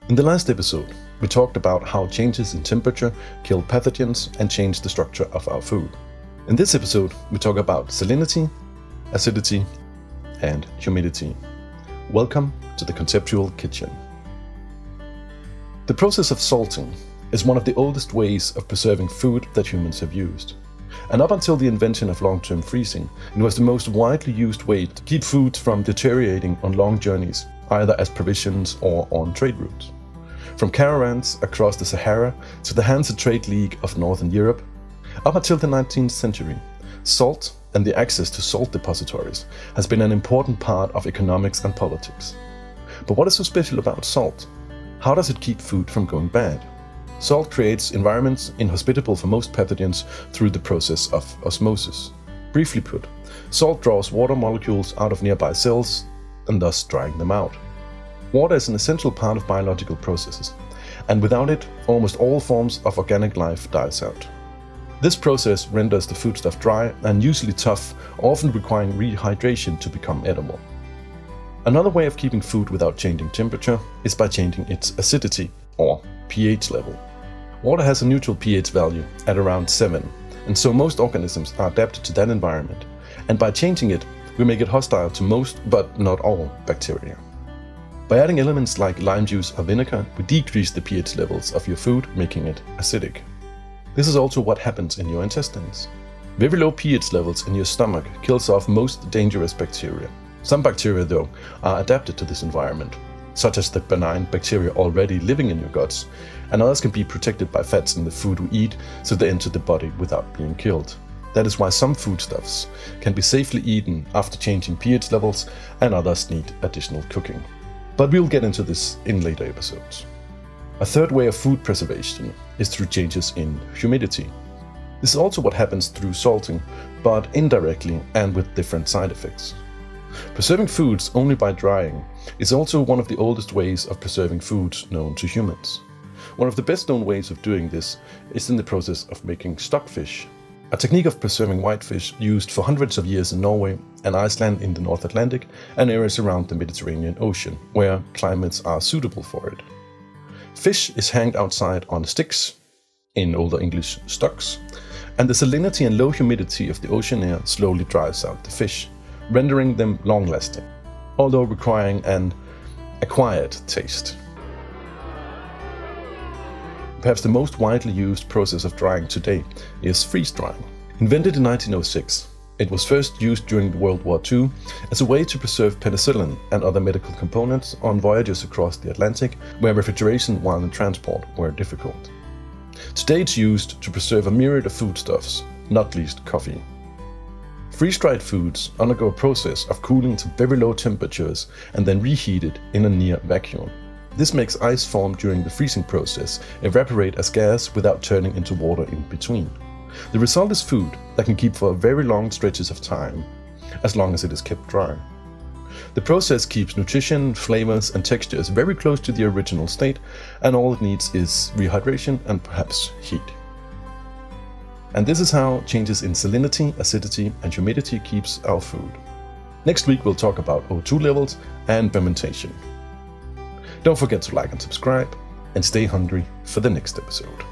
In the last episode, we talked about how changes in temperature kill pathogens and change the structure of our food. In this episode, we talk about salinity, acidity, and humidity. Welcome to the Conceptual Kitchen. The process of salting is one of the oldest ways of preserving food that humans have used. And up until the invention of long-term freezing, it was the most widely used way to keep food from deteriorating on long journeys, either as provisions or on trade routes. From caravans across the Sahara to the Hanse-Trade League of Northern Europe, up until the 19th century, salt and the access to salt depositories has been an important part of economics and politics. But what is so special about salt? How does it keep food from going bad? Salt creates environments inhospitable for most pathogens through the process of osmosis. Briefly put, salt draws water molecules out of nearby cells and thus drying them out. Water is an essential part of biological processes, and without it, almost all forms of organic life dies out. This process renders the foodstuff dry and usually tough, often requiring rehydration to become edible. Another way of keeping food without changing temperature is by changing its acidity, or pH level. Water has a neutral pH value at around 7, and so most organisms are adapted to that environment, and by changing it, we make it hostile to most, but not all, bacteria. By adding elements like lime juice or vinegar, we decrease the pH levels of your food, making it acidic. This is also what happens in your intestines. Very low pH levels in your stomach kills off most dangerous bacteria. Some bacteria, though, are adapted to this environment, such as the benign bacteria already living in your guts, and others can be protected by fats in the food we eat, so they enter the body without being killed. That is why some foodstuffs can be safely eaten after changing pH levels, and others need additional cooking. But we'll get into this in later episodes. A third way of food preservation is through changes in humidity. This is also what happens through salting, but indirectly and with different side effects. Preserving foods only by drying is also one of the oldest ways of preserving foods known to humans. One of the best known ways of doing this is in the process of making stockfish, a technique of preserving whitefish used for hundreds of years in Norway and Iceland in the North Atlantic and areas around the Mediterranean Ocean, where climates are suitable for it. Fish is hanged outside on sticks, in Older English stocks, and the salinity and low humidity of the ocean air slowly dries out the fish, rendering them long-lasting, although requiring an acquired taste. Perhaps the most widely used process of drying today is freeze drying. Invented in 1906, it was first used during World War II as a way to preserve penicillin and other medical components on voyages across the Atlantic where refrigeration while in transport were difficult. Today it's used to preserve a myriad of foodstuffs, not least coffee. Freeze-dried foods undergo a process of cooling to very low temperatures and then reheated in a near vacuum. This makes ice formed during the freezing process evaporate as gas without turning into water in between. The result is food that can keep for very long stretches of time, as long as it is kept dry. The process keeps nutrition, flavors and textures very close to the original state, and all it needs is rehydration and perhaps heat. And this is how changes in salinity, acidity and humidity keeps our food. Next week we'll talk about O2 levels and fermentation. Don't forget to like and subscribe, and stay hungry for the next episode.